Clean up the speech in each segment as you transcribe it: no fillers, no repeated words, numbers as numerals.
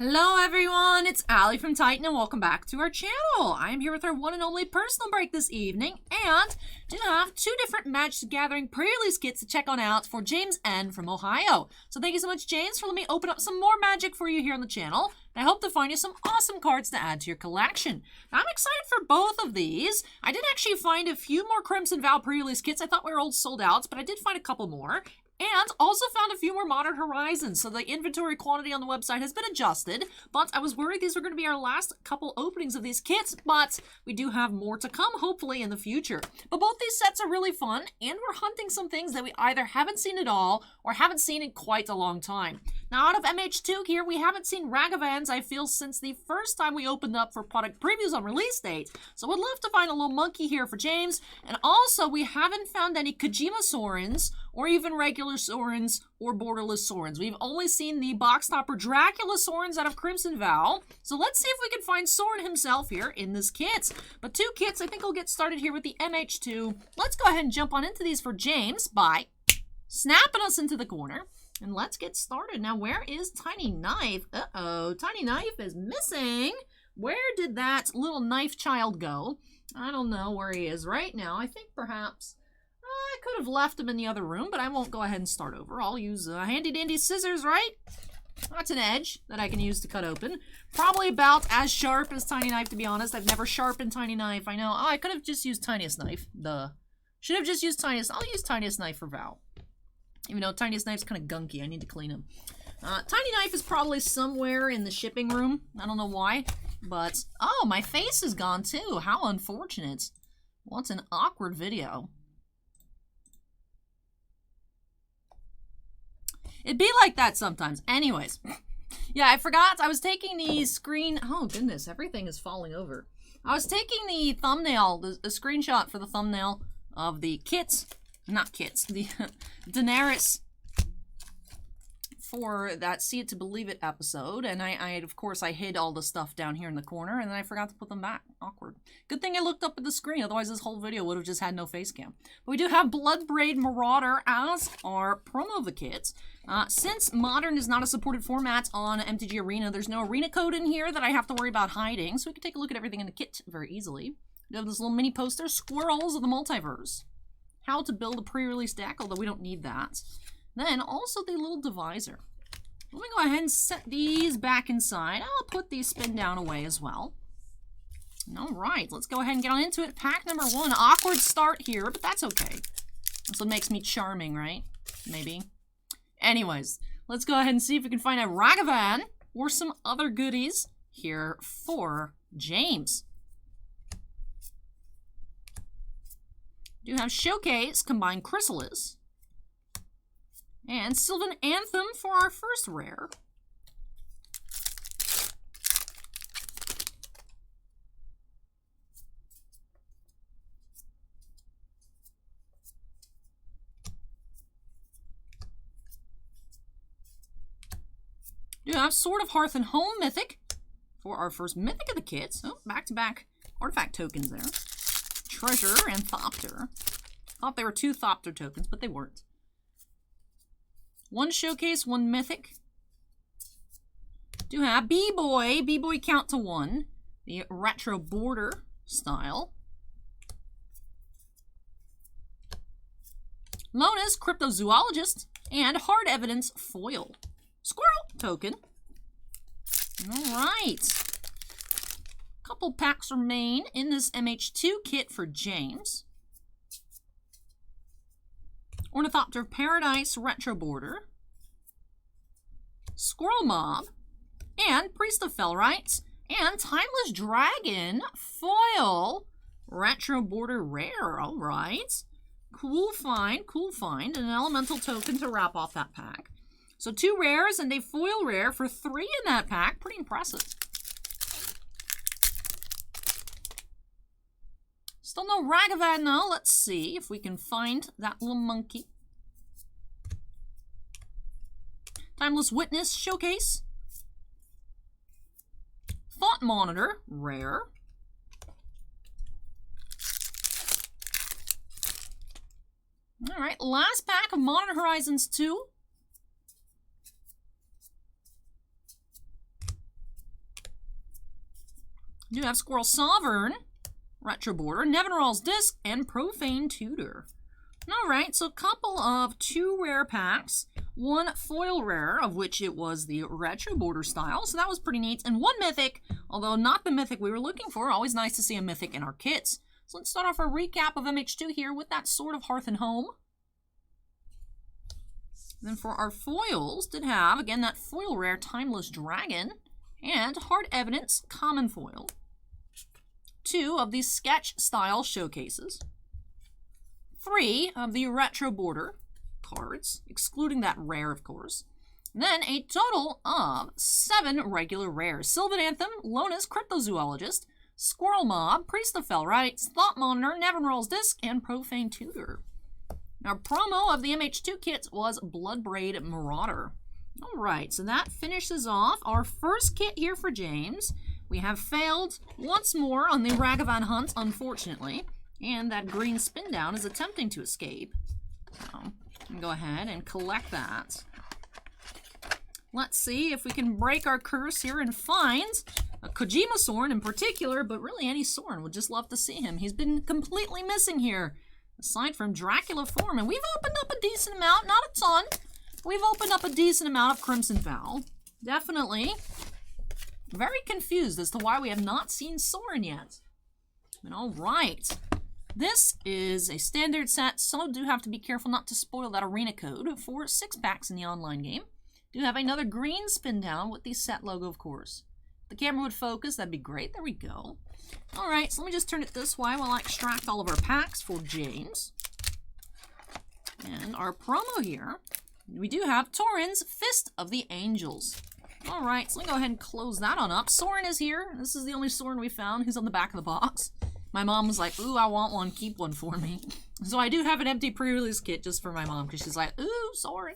Hello everyone, it's Allie from Titan and welcome back to our channel. I am here with our one and only personal break this evening and do have two different Magic the Gathering pre-release kits to check on out for James N from Ohio. So thank you so much, James, for letting me open up some more Magic for you here on the channel. I hope to find you some awesome cards to add to your collection. Now, I'm excited for both of these. I did actually find a few more Crimson Vow pre-release kits. I thought we were all sold out, but I did find a couple more. And also found a few more Modern Horizons, so the inventory quantity on the website has been adjusted, but I was worried these were going to be our last couple openings of these kits, but we do have more to come, hopefully, in the future. But both these sets are really fun, and we're hunting some things that we either haven't seen at all, or haven't seen in quite a long time. Now, out of MH2 here, we haven't seen Ragavans, I feel, since the first time we opened up for product previews on release date, so would love to find a little monkey here for James, and also, we haven't found any Kojima Sorens, or even regular Sorens or borderless Sorens. We've only seen the box topper Dracula Sorens out of Crimson Vow. So let's see if we can find Soren himself here in this kit. But two kits, I think I'll get started here with the MH2. Let's go ahead and jump on into these for James by snapping us into the corner. And let's get started. Now, where is Tiny Knife? Uh-oh, Tiny Knife is missing. Where did that little knife child go? I don't know where he is right now. I think perhaps I could have left him in the other room, but I won't go ahead and start over. I'll use handy dandy scissors, right? That's an edge that I can use to cut open. Probably about as sharp as Tiny Knife, to be honest. I've never sharpened Tiny Knife. I know. Oh, I could have just used Tiniest Knife. Duh. Should have just used Tiniest. I'll use Tiniest Knife for Vow. Even though Tiniest Knife's kind of gunky. I need to clean him. Tiny Knife is probably somewhere in the shipping room. I don't know why. But, oh, my face is gone too. How unfortunate. What an awkward video. It'd be like that sometimes. Anyways. Yeah, I forgot. I was taking the screen. Oh, goodness. Everything is falling over. I was taking the thumbnail, the screenshot for the thumbnail of the kits. Not kits. The Daenerys for that See It to Believe It episode. And I of course, I hid all the stuff down here in the corner. And then I forgot to put them back. Awkward. Good thing I looked up at the screen. Otherwise, this whole video would have just had no face cam. But we do have Bloodbraid Marauder as our promo of the kits. Since Modern is not a supported format on MTG Arena, there's no arena code in here that I have to worry about hiding. So we can take a look at everything in the kit very easily. We have this little mini poster, Squirrels of the Multiverse. How to build a pre-release deck, although we don't need that. Then also the little divisor. Let me go ahead and set these back inside. I'll put these spin down away as well. All right, let's go ahead and get on into it. Pack number 1. Awkward start here, but that's okay. That's what makes me charming, right? Maybe. Anyways, let's go ahead and see if we can find a Ragavan or some other goodies here for James. We do have Showcase, Combined Chrysalis, and Sylvan Anthem for our first rare. We do have Sword of Hearth and Home Mythic for our first Mythic of the kits. Oh, back-to-back artifact tokens there. Treasure and Thopter. Thought they were 2 Thopter tokens, but they weren't. 1 Showcase, 1 Mythic. Do have B-Boy. B-Boy count to 1. The retro border style. Lonas, Cryptozoologist. And Hard Evidence Foil. Squirrel token. Alright. Couple packs remain in this MH2 kit for James. Ornithopter Paradise Retro Border. Squirrel Mob. And Priest of Fellrites. And Timeless Dragon Foil Retro Border Rare. Alright. Cool find, cool find. And an elemental token to wrap off that pack. So 2 rares and a foil rare for 3 in that pack. Pretty impressive. Still no Ragavan though. Let's see if we can find that little monkey. Timeless Witness Showcase. Thought Monitor, rare. Alright, last pack of Modern Horizons 2. We do have Squirrel Sovereign, Retro Border, Nevinyrral's Disc, and Profane Tutor. Alright, so a couple of 2 rare packs, 1 foil rare, of which it was the Retro Border style, so that was pretty neat, and 1 mythic, although not the mythic we were looking for. Always nice to see a mythic in our kits. So let's start off our recap of MH2 here with that Sword of Hearth and Home. Then for our foils, did have, again, that foil rare Timeless Dragon, and Hard Evidence Common Foil. 2 of these sketch style showcases. 3 of the Retro Border cards, excluding that rare, of course. And then a total of 7 regular rares. Sylvan Anthem, Lona's Cryptozoologist, Squirrel Mob, Priest of Fellrites, Thought Monitor, Nevinyrral's Disc, and Profane Tutor. Our promo of the MH2 kits was Bloodbraid Marauder. Alright, so that finishes off our first kit here for James. We have failed once more on the Ragavan hunt, unfortunately. And that green spin down is attempting to escape. So, go ahead and collect that. Let's see if we can break our curse here and find a Kojima Soren in particular, but really any Soren. Would just love to see him. He's been completely missing here, aside from Dracula form. And we've opened up a decent amount, not a ton. We've opened up a decent amount of Crimson Vow. Definitely very confused as to why we have not seen Soren yet. And all right. This is a standard set, so do have to be careful not to spoil that arena code for 6 packs in the online game. Do have another green spin down with the set logo, of course. If the camera would focus, that'd be great. There we go. Alright, so let me just turn it this way while I extract all of our packs for James. And our promo here, we do have Tauren's Fist of the Angels. Alright, so let me go ahead and close that on up. Soren is here. This is the only Soren we found. He's on the back of the box. My mom was like, ooh, I want one, keep one for me. So I do have an empty pre-release kit just for my mom, because she's like, ooh, sorry.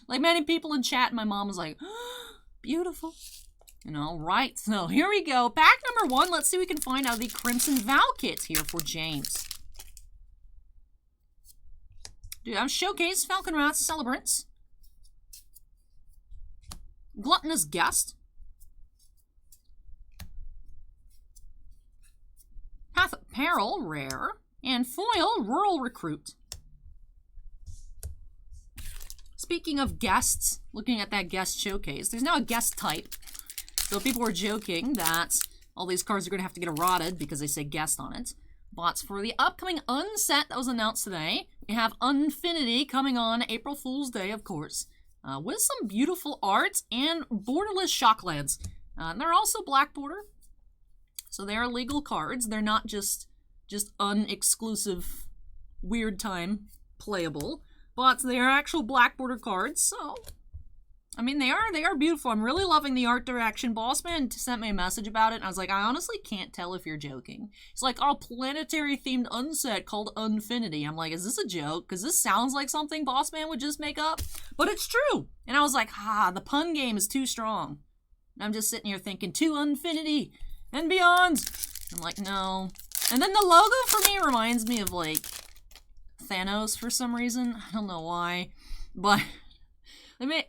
Like many people in chat, my mom was like, oh, beautiful. And all right, so here we go. Pack number 1, let's see if we can find out the Crimson Vow kits here for James. Dude, I'm Showcase, Falcon Wrath, Celebrants. Gluttonous Guest. Path of Peril, rare, and foil, Rural Recruit. Speaking of guests, looking at that guest showcase, there's now a guest type. So people were joking that all these cards are going to have to get eroded because they say guest on it. But for the upcoming unset that was announced today, we have Unfinity coming on April Fool's Day, of course, with some beautiful art and borderless Shocklands. And they're also black border. So they are legal cards. They're not just unexclusive weird time playable, but they are actual black border cards. So, I mean, they are beautiful. I'm really loving the art direction. Bossman sent me a message about it, and I was like, I honestly can't tell if you're joking. It's like, oh, planetary themed unset called Unfinity. I'm like, is this a joke? Because this sounds like something Bossman would just make up, but it's true. And I was like, the pun game is too strong. And I'm just sitting here thinking, to Unfinity and beyond. I'm like, no. And then the logo for me reminds me of, like, Thanos for some reason. I don't know why. But, I mean,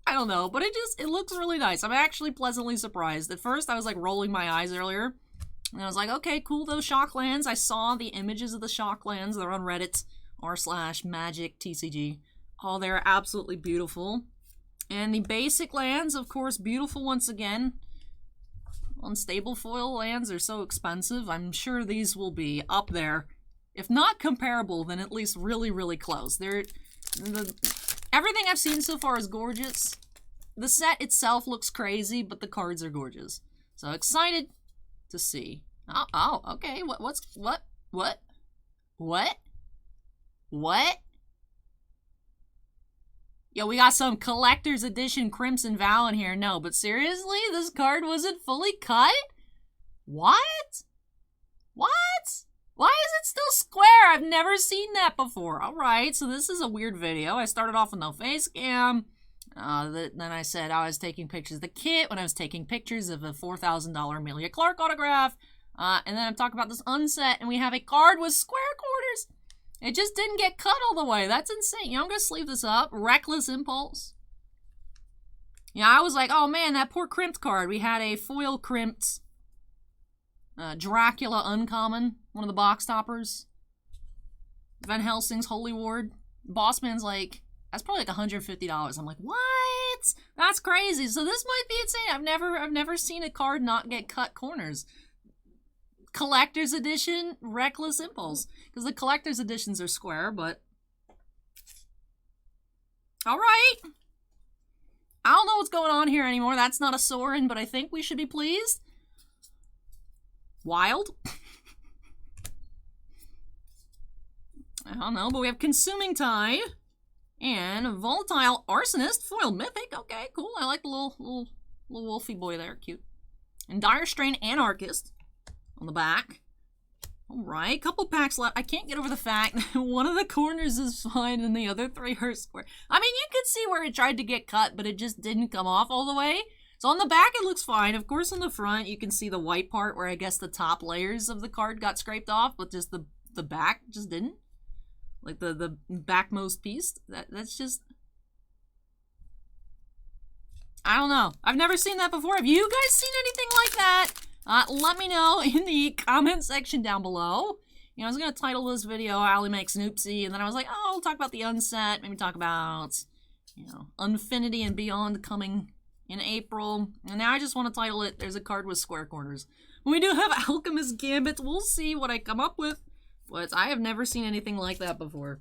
I don't know. But it looks really nice. I'm actually pleasantly surprised. At first, I was, like, rolling my eyes earlier. And I was like, okay, cool, those Shocklands. I saw the images of the Shocklands. They're on Reddit, r/magictcg. Oh, they're absolutely beautiful. And the basic lands, of course, beautiful once again. Unstable foil lands are so expensive. I'm sure these will be up there. If not comparable, then at least really, really close. Everything I've seen so far is gorgeous. The set itself looks crazy, but the cards are gorgeous. So excited to see. Oh, okay. What? Yo, we got some collector's edition Crimson Vow in here. No, but seriously? This card wasn't fully cut? What? Why is it still square? I've never seen that before. Alright, so this is a weird video. I started off with no face cam. Then I said I was taking pictures of the kit when I was taking pictures of a $4,000 Amelia Clark autograph. And then I'm talking about this unset, and we have a card with square quarters. It just didn't get cut all the way. That's insane. You know, I'm going to sleeve this up. Reckless Impulse. Yeah, I was like, oh man, that poor crimped card. We had a foil crimped Dracula uncommon, one of the box toppers. Van Helsing's Holy Ward. Bossman's like, that's probably like $150. I'm like, what? That's crazy. So this might be insane. I've never seen a card not get cut corners. Collector's edition, Reckless Impulse. Because the collector's editions are square, but... Alright. I don't know what's going on here anymore. That's not a Sorin, but I think we should be pleased. Wild. I don't know, but we have Consuming Tide. And Volatile Arsonist, foil mythic. Okay, cool. I like the little wolfy boy there. Cute. And Dire Strain Anarchist on the back. Alright, couple packs left. I can't get over the fact that one of the corners is fine and the other three are square. I mean, you could see where it tried to get cut, but it just didn't come off all the way. So on the back, it looks fine. Of course, on the front, you can see the white part where I guess the top layers of the card got scraped off, but just the back just didn't. Like the backmost piece. That's just... I don't know. I've never seen that before. Have you guys seen anything like that? Let me know in the comment section down below. You know, I was going to title this video, Allie Makes an Oopsie, and then I was like, oh, we'll talk about the unset, maybe talk about, you know, Infinity and Beyond coming in April. And now I just want to title it, There's a Card with Square Corners. When we do have Alchemist Gambit, we'll see what I come up with. But I have never seen anything like that before.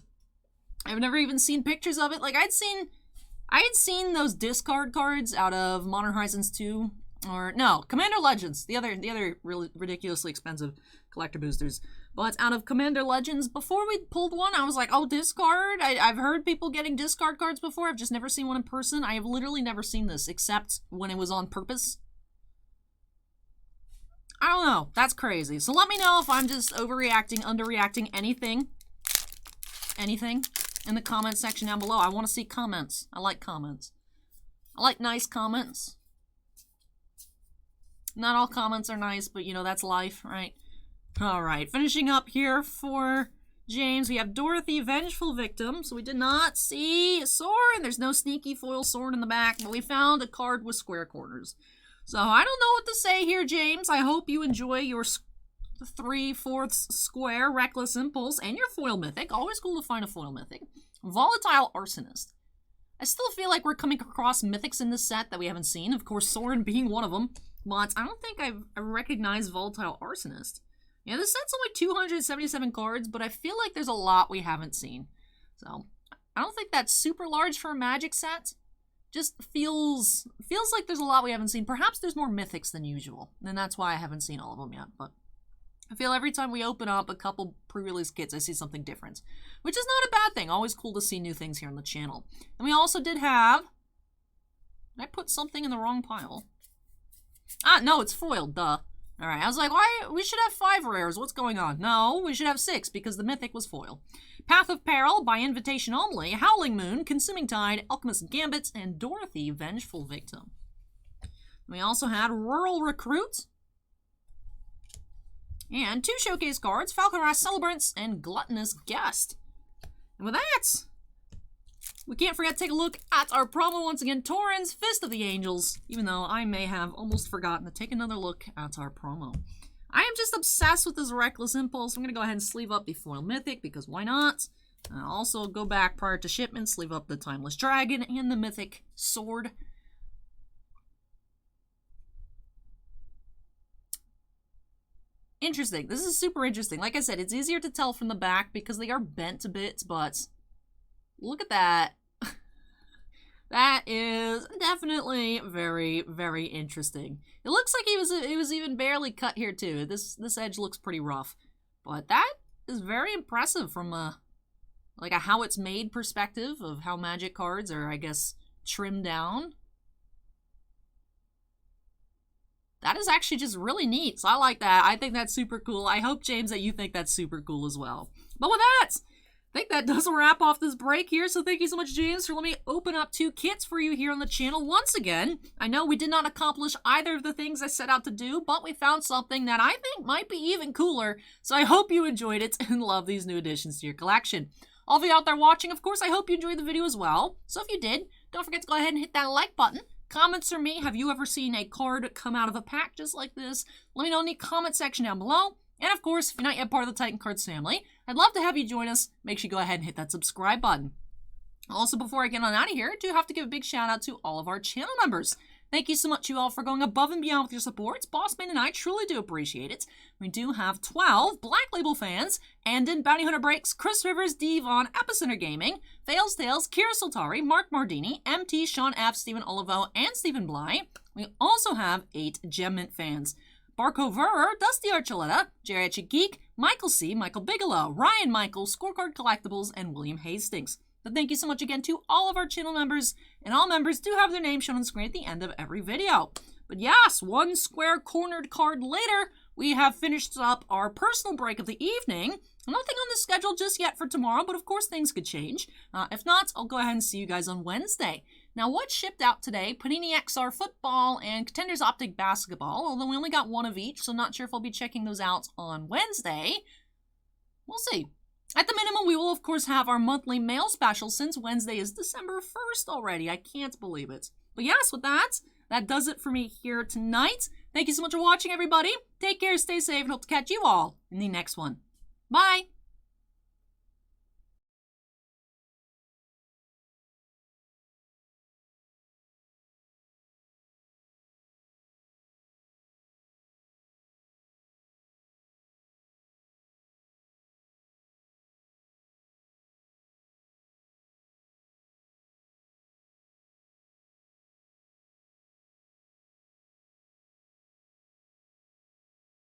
I've never even seen pictures of it. Like, I had seen those discard cards out of Modern Horizons 2. Or, no, Commander Legends. The other really ridiculously expensive collector boosters. But out of Commander Legends, before we pulled one, I was like, oh, discard? I've heard people getting discard cards before. I've just never seen one in person. I have literally never seen this, except when it was on purpose. I don't know. That's crazy. So let me know if I'm just overreacting, underreacting, anything in the comment section down below. I want to see comments. I like comments. I like nice comments. Not all comments are nice, but you know, that's life, right? Alright, finishing up here for James, we have Dorothy, Vengeful Victim. So we did not see a Sorin. There's no sneaky foil Sorin in the back, but we found a card with square corners. So I don't know what to say here, James. I hope you enjoy your 3/4 square Reckless Impulse and your foil mythic. Always cool to find a foil mythic. Volatile Arsonist. I still feel like we're coming across mythics in this set that we haven't seen. Of course, Sorin being one of them. But I don't think I recognize Volatile Arsonist. Yeah, this set's only 277 cards, but I feel like there's a lot we haven't seen. So, I don't think that's super large for a Magic set. Just feels like there's a lot we haven't seen. Perhaps there's more mythics than usual, and that's why I haven't seen all of them yet. But I feel every time we open up a couple pre-release kits, I see something different, which is not a bad thing. Always cool to see new things here on the channel. And we also did have... Did I put something in the wrong pile? Ah, no, it's foiled, duh. Alright, I was like, why? We should have 5 rares. What's going on? No, we should have 6 because the mythic was foil. Path of Peril, by invitation only, Howling Moon, Consuming Tide, Alchemist Gambit, and Dorothy, Vengeful Victim. We also had Rural Recruit. And 2 showcase cards, Falconraz Celebrants, and Gluttonous Guest. And with that... we can't forget to take a look at our promo once again, Tauren's Fist of the Angels, even though I may have almost forgotten to take another look at our promo. I am just obsessed with this Reckless Impulse. I'm going to go ahead and sleeve up the foil mythic, because why not? I'll also go back prior to shipment, sleeve up the Timeless Dragon and the mythic Sword. Interesting. This is super interesting. Like I said, it's easier to tell from the back because they are bent a bit, but... look at that. That is definitely very, very interesting. It looks like it was even barely cut here too. This edge looks pretty rough. But that is very impressive from a how it's made perspective of how Magic cards are, I guess, trimmed down. That is actually just really neat. So I like that. I think that's super cool. I hope, James, that you think that's super cool as well. But with that, I think that does wrap off this break here, so thank you so much, James, for letting me open up 2 kits for you here on the channel once again. I know we did not accomplish either of the things I set out to do, but we found something that I think might be even cooler, so I hope you enjoyed it and love these new additions to your collection. All of you out there watching, of course, I hope you enjoyed the video as well. So if you did, don't forget to go ahead and hit that like button, Comments from me. Have you ever seen a card come out of a pack just like this? Let me know in the comment section down below. And of course, if you're not yet part of the Titan Cards family, I'd love to have you join us. Make sure you go ahead and hit that subscribe button. Also, before I get on out of here, I do have to give a big shout out to all of our channel members. Thank you so much, you all, for going above and beyond with your support. Bossman and I truly do appreciate it. We do have 12 Black Label fans, Andon, Bounty Hunter Breaks, Chris Rivers, Devon, Epicenter Gaming, Fails Tales, Kira Soltari, Mark Mardini, MT, Sean F, Stephen Olivo, and Stephen Bly. We also have 8 Gem Mint fans. Barco Verer, Dusty Archuleta, Geriatric Geek, Michael C, Michael Bigelow, Ryan Michael, Scorecard Collectibles, and William Hastings. But thank you so much again to all of our channel members, and all members do have their names shown on screen at the end of every video. But yes, one square cornered card later, we have finished up our personal break of the evening. Nothing on the schedule just yet for tomorrow, but of course things could change. If not, I'll go ahead and see you guys on Wednesday. Now, what shipped out today? Panini XR Football and Contenders Optic Basketball, although we only got one of each, so not sure if I'll be checking those out on Wednesday. We'll see. At the minimum, we will, of course, have our monthly mail special since Wednesday is December 1st already. I can't believe it. But yes, with that does it for me here tonight. Thank you so much for watching, everybody. Take care, stay safe, and hope to catch you all in the next one. Bye!